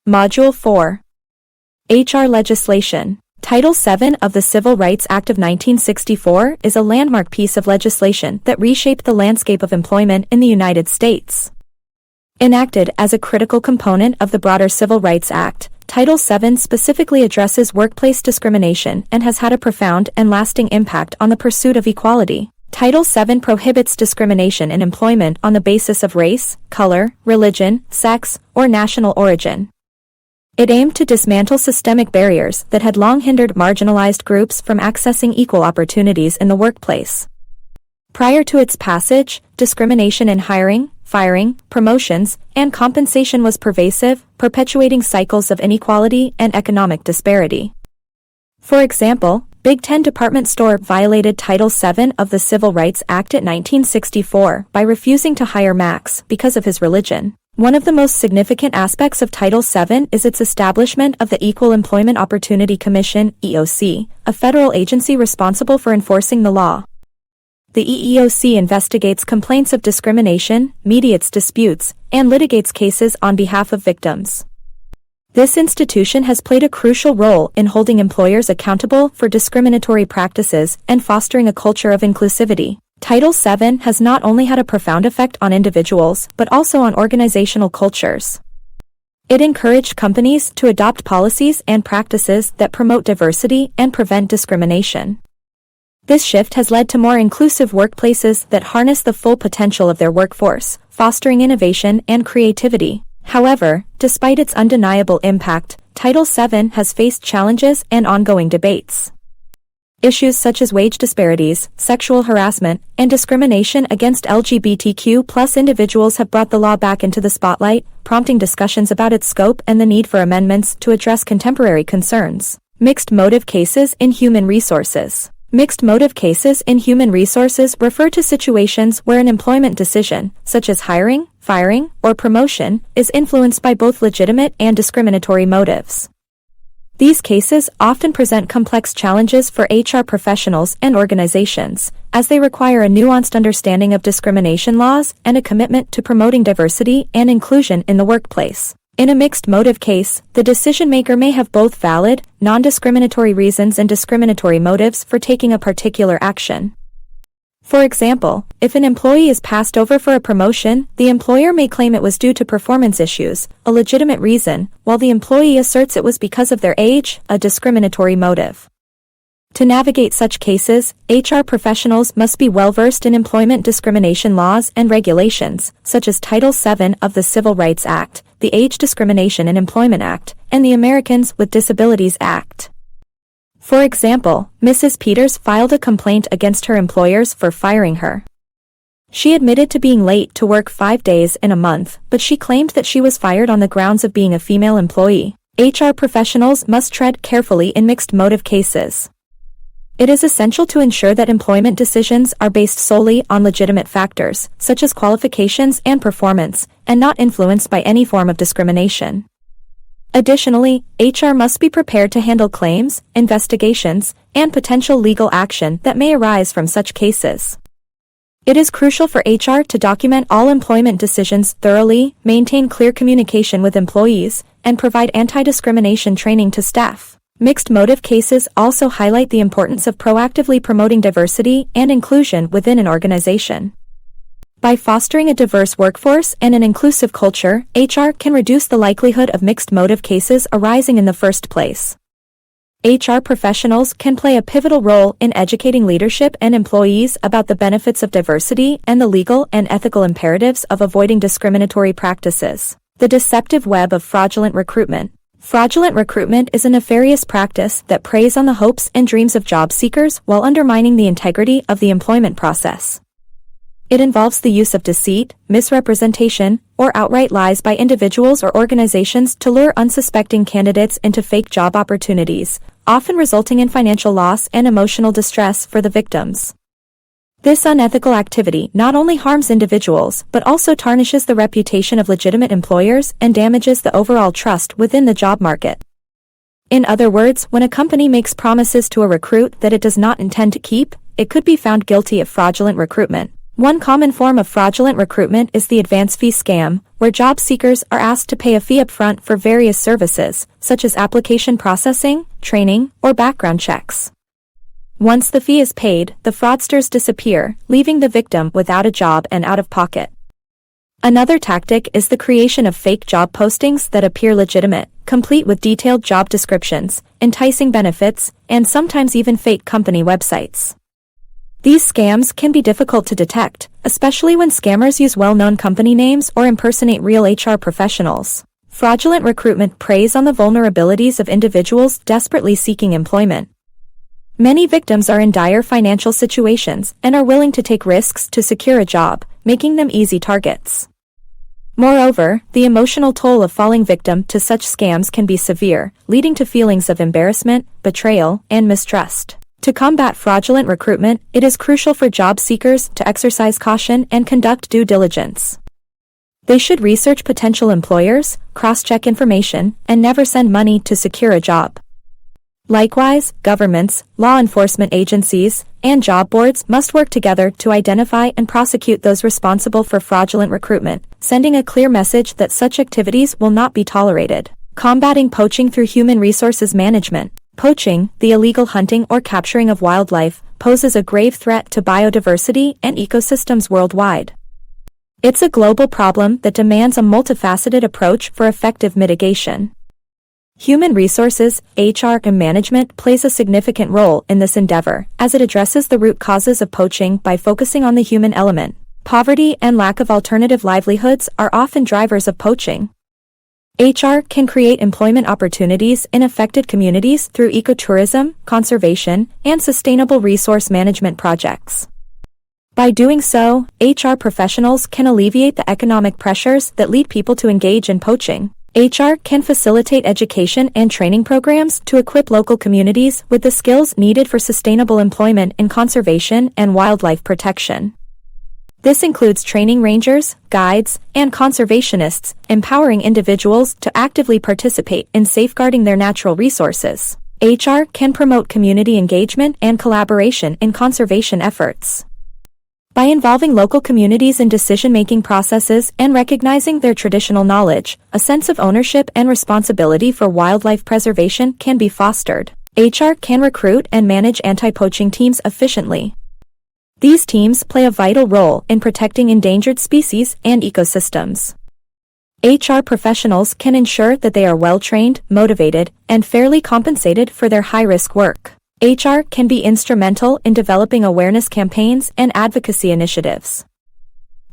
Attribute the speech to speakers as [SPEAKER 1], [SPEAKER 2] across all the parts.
[SPEAKER 1] Module 4. HR Legislation. Title VII of the Civil Rights Act of 1964 is a landmark piece of legislation that reshaped the landscape of employment in the United States. Enacted as a critical component of the broader Civil Rights Act, Title VII specifically addresses workplace discrimination and has had a profound and lasting impact on the pursuit of equality. Title VII prohibits discrimination in employment on the basis of race, color, religion, sex, or national origin. It aimed to dismantle systemic barriers that had long hindered marginalized groups from accessing equal opportunities in the workplace. Prior to its passage, discrimination in hiring, firing, promotions, and compensation was pervasive, perpetuating cycles of inequality and economic disparity. For example, Big Ten department store violated Title VII of the Civil Rights Act of 1964 by refusing to hire Max because of his religion. One of the most significant aspects of Title VII is its establishment of the Equal Employment Opportunity Commission, EOC, a federal agency responsible for enforcing the law. The EEOC investigates complaints of discrimination, mediates disputes, and litigates cases on behalf of victims. This institution has played a crucial role in holding employers accountable for discriminatory practices and fostering a culture of inclusivity. Title VII has not only had a profound effect on individuals but also on organizational cultures. It encouraged companies to adopt policies and practices that promote diversity and prevent discrimination. This shift has led to more inclusive workplaces that harness the full potential of their workforce, fostering innovation and creativity. However, despite its undeniable impact, Title VII has faced challenges and ongoing debates. Issues such as wage disparities, sexual harassment, and discrimination against LGBTQ+ individuals have brought the law back into the spotlight, prompting discussions about its scope and the need for amendments to address contemporary concerns. Mixed motive cases in human resources. Mixed motive cases in human resources refer to situations where an employment decision, such as hiring, firing, or promotion, is influenced by both legitimate and discriminatory motives. These cases often present complex challenges for HR professionals and organizations, as they require a nuanced understanding of discrimination laws and a commitment to promoting diversity and inclusion in the workplace. In a mixed motive case, the decision-maker may have both valid, non-discriminatory reasons and discriminatory motives for taking a particular action. For example, if an employee is passed over for a promotion, the employer may claim it was due to performance issues, a legitimate reason, while the employee asserts it was because of their age, a discriminatory motive. To navigate such cases, HR professionals must be well-versed in employment discrimination laws and regulations, such as Title VII of the Civil Rights Act, the Age Discrimination in Employment Act, and the Americans with Disabilities Act. For example, Mrs. Peters filed a complaint against her employers for firing her. She admitted to being late to work 5 days in a month, but she claimed that she was fired on the grounds of being a female employee. HR professionals must tread carefully in mixed motive cases. It is essential to ensure that employment decisions are based solely on legitimate factors, such as qualifications and performance, and not influenced by any form of discrimination. Additionally, HR must be prepared to handle claims, investigations, and potential legal action that may arise from such cases. It is crucial for HR to document all employment decisions thoroughly, maintain clear communication with employees, and provide anti-discrimination training to staff. Mixed motive cases also highlight the importance of proactively promoting diversity and inclusion within an organization. By fostering a diverse workforce and an inclusive culture, HR can reduce the likelihood of mixed motive cases arising in the first place. HR professionals can play a pivotal role in educating leadership and employees about the benefits of diversity and the legal and ethical imperatives of avoiding discriminatory practices. The deceptive web of fraudulent recruitment. Fraudulent recruitment is a nefarious practice that preys on the hopes and dreams of job seekers while undermining the integrity of the employment process. It involves the use of deceit, misrepresentation, or outright lies by individuals or organizations to lure unsuspecting candidates into fake job opportunities, often resulting in financial loss and emotional distress for the victims. This unethical activity not only harms individuals but also tarnishes the reputation of legitimate employers and damages the overall trust within the job market. In other words, when a company makes promises to a recruit that it does not intend to keep, it could be found guilty of fraudulent recruitment. One common form of fraudulent recruitment is the advance fee scam, where job seekers are asked to pay a fee upfront for various services, such as application processing, training, or background checks. Once the fee is paid, the fraudsters disappear, leaving the victim without a job and out of pocket. Another tactic is the creation of fake job postings that appear legitimate, complete with detailed job descriptions, enticing benefits, and sometimes even fake company websites. These scams can be difficult to detect, especially when scammers use well-known company names or impersonate real HR professionals. Fraudulent recruitment preys on the vulnerabilities of individuals desperately seeking employment. Many victims are in dire financial situations and are willing to take risks to secure a job, making them easy targets. Moreover, the emotional toll of falling victim to such scams can be severe, leading to feelings of embarrassment, betrayal, and mistrust. To combat fraudulent recruitment, it is crucial for job seekers to exercise caution and conduct due diligence. They should research potential employers, cross-check information, and never send money to secure a job. Likewise, governments, law enforcement agencies, and job boards must work together to identify and prosecute those responsible for fraudulent recruitment, sending a clear message that such activities will not be tolerated. Combating poaching through human resources management. Poaching, the illegal hunting or capturing of wildlife, poses a grave threat to biodiversity and ecosystems worldwide. It's a global problem that demands a multifaceted approach for effective mitigation. Human resources, HR, and management plays a significant role in this endeavor, as it addresses the root causes of poaching by focusing on the human element. Poverty and lack of alternative livelihoods are often drivers of poaching. HR can create employment opportunities in affected communities through ecotourism, conservation, and sustainable resource management projects. By doing so, HR professionals can alleviate the economic pressures that lead people to engage in poaching. HR can facilitate education and training programs to equip local communities with the skills needed for sustainable employment in conservation and wildlife protection. This includes training rangers, guides, and conservationists, empowering individuals to actively participate in safeguarding their natural resources. HR can promote community engagement and collaboration in conservation efforts. By involving local communities in decision-making processes and recognizing their traditional knowledge, a sense of ownership and responsibility for wildlife preservation can be fostered. HR can recruit and manage anti-poaching teams efficiently. These teams play a vital role in protecting endangered species and ecosystems. HR professionals can ensure that they are well-trained, motivated, and fairly compensated for their high-risk work. HR can be instrumental in developing awareness campaigns and advocacy initiatives.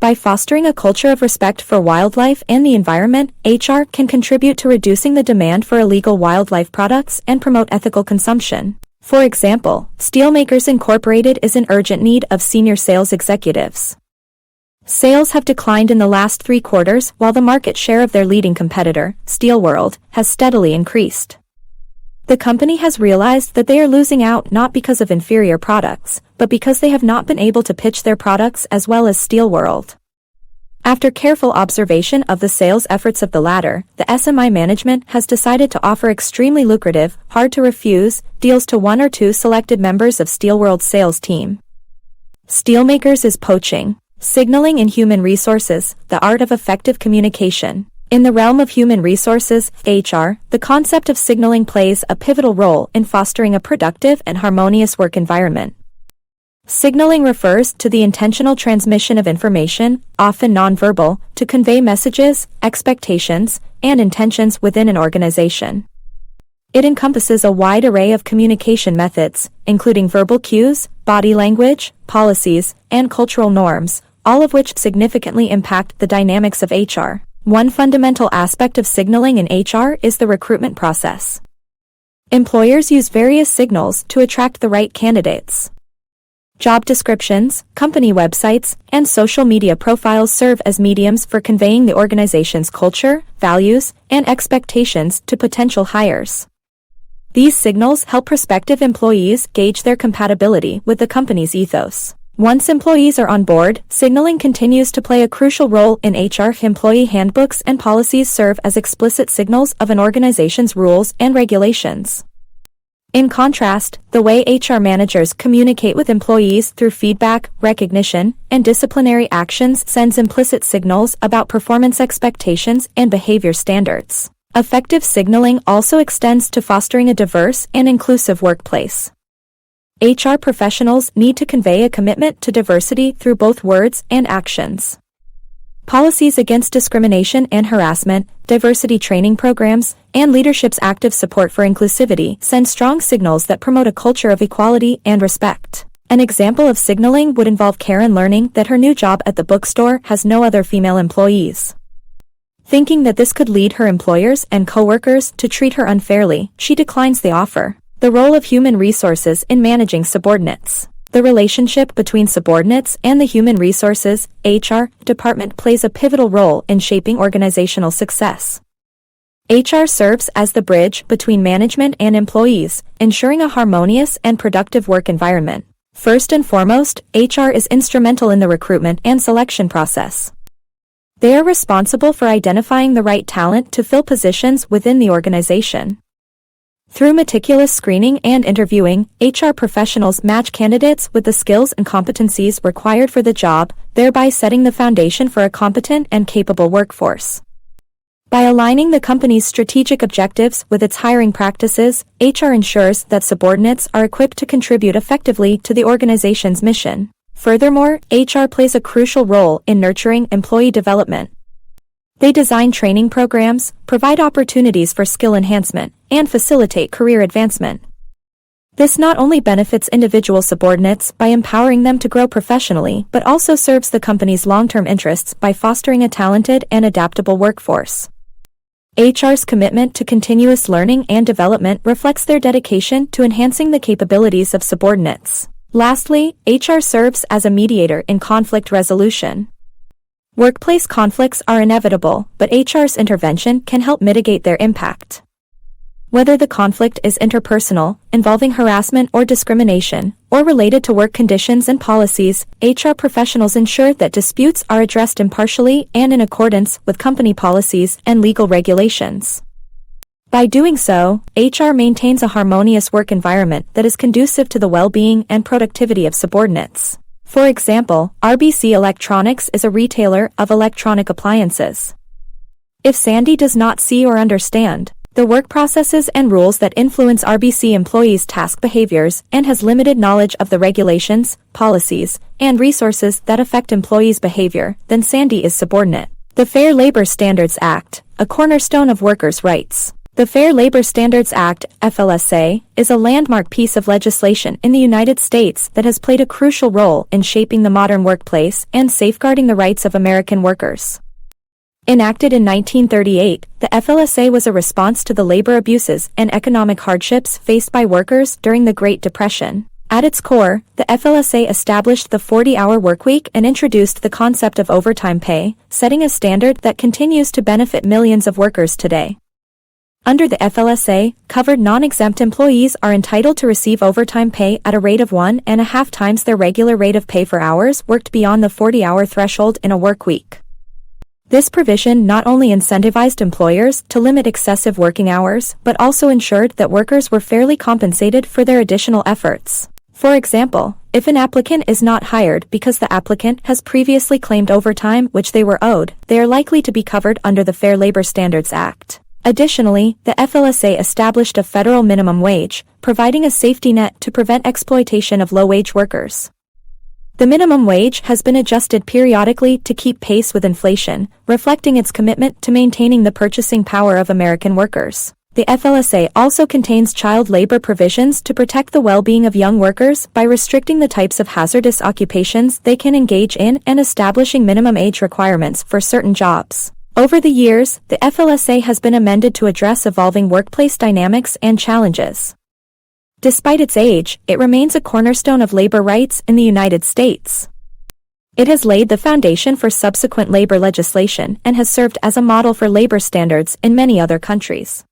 [SPEAKER 1] By fostering a culture of respect for wildlife and the environment, HR can contribute to reducing the demand for illegal wildlife products and promote ethical consumption. For example, Steelmakers Incorporated is in urgent need of senior sales executives. Sales have declined in the last 3 quarters while the market share of their leading competitor, Steel World, has steadily increased. The company has realized that they are losing out not because of inferior products, but because they have not been able to pitch their products as well as Steel World. After careful observation of the sales efforts of the latter, the SMI management has decided to offer extremely lucrative, hard-to-refuse, deals to 1 or 2 selected members of Steelworld's sales team. Steelmakers is poaching. Signaling in human resources, the art of effective communication. In the realm of human resources, HR, the concept of signaling plays a pivotal role in fostering a productive and harmonious work environment. Signaling refers to the intentional transmission of information, often nonverbal, to convey messages, expectations, and intentions within an organization. It encompasses a wide array of communication methods, including verbal cues, body language, policies, and cultural norms, all of which significantly impact the dynamics of HR. One fundamental aspect of signaling in HR is the recruitment process. Employers use various signals to attract the right candidates. Job descriptions, company websites, and social media profiles serve as mediums for conveying the organization's culture, values, and expectations to potential hires. These signals help prospective employees gauge their compatibility with the company's ethos. Once employees are on board, signaling continues to play a crucial role in HR. Employee handbooks and policies serve as explicit signals of an organization's rules and regulations. In contrast, the way HR managers communicate with employees through feedback, recognition, and disciplinary actions sends implicit signals about performance expectations and behavior standards. Effective signaling also extends to fostering a diverse and inclusive workplace. HR professionals need to convey a commitment to diversity through both words and actions. Policies against discrimination and harassment, diversity training programs, and leadership's active support for inclusivity send strong signals that promote a culture of equality and respect. An example of signaling would involve Karen learning that her new job at the bookstore has no other female employees. Thinking that this could lead her employers and coworkers to treat her unfairly, she declines the offer. The role of human resources in managing subordinates. The relationship between subordinates and the human resources (HR) department plays a pivotal role in shaping organizational success. HR serves as the bridge between management and employees, ensuring a harmonious and productive work environment. First and foremost, HR is instrumental in the recruitment and selection process. They are responsible for identifying the right talent to fill positions within the organization. Through meticulous screening and interviewing, HR professionals match candidates with the skills and competencies required for the job, thereby setting the foundation for a competent and capable workforce. By aligning the company's strategic objectives with its hiring practices, HR ensures that subordinates are equipped to contribute effectively to the organization's mission. Furthermore, HR plays a crucial role in nurturing employee development. They design training programs, provide opportunities for skill enhancement, and facilitate career advancement. This not only benefits individual subordinates by empowering them to grow professionally, but also serves the company's long-term interests by fostering a talented and adaptable workforce. HR's commitment to continuous learning and development reflects their dedication to enhancing the capabilities of subordinates. Lastly, HR serves as a mediator in conflict resolution. Workplace conflicts are inevitable, but HR's intervention can help mitigate their impact. Whether the conflict is interpersonal, involving harassment or discrimination, or related to work conditions and policies, HR professionals ensure that disputes are addressed impartially and in accordance with company policies and legal regulations. By doing so, HR maintains a harmonious work environment that is conducive to the well-being and productivity of subordinates. For example, RBC Electronics is a retailer of electronic appliances. If Sandy does not see or understand the work processes and rules that influence RBC employees' task behaviors and has limited knowledge of the regulations, policies, and resources that affect employees' behavior, then Sandy is subordinate. The Fair Labor Standards Act, a cornerstone of workers' rights. The Fair Labor Standards Act, FLSA, is a landmark piece of legislation in the United States that has played a crucial role in shaping the modern workplace and safeguarding the rights of American workers. Enacted in 1938, the FLSA was a response to the labor abuses and economic hardships faced by workers during the Great Depression. At its core, the FLSA established the 40-hour workweek and introduced the concept of overtime pay, setting a standard that continues to benefit millions of workers today. Under the FLSA, covered non-exempt employees are entitled to receive overtime pay at a rate of 1.5 times their regular rate of pay for hours worked beyond the 40-hour threshold in a work week. This provision not only incentivized employers to limit excessive working hours, but also ensured that workers were fairly compensated for their additional efforts. For example, if an applicant is not hired because the applicant has previously claimed overtime which they were owed, they are likely to be covered under the Fair Labor Standards Act. Additionally, the FLSA established a federal minimum wage, providing a safety net to prevent exploitation of low-wage workers. The minimum wage has been adjusted periodically to keep pace with inflation, reflecting its commitment to maintaining the purchasing power of American workers. The FLSA also contains child labor provisions to protect the well-being of young workers by restricting the types of hazardous occupations they can engage in and establishing minimum age requirements for certain jobs. Over the years, the FLSA has been amended to address evolving workplace dynamics and challenges. Despite its age, it remains a cornerstone of labor rights in the United States. It has laid the foundation for subsequent labor legislation and has served as a model for labor standards in many other countries.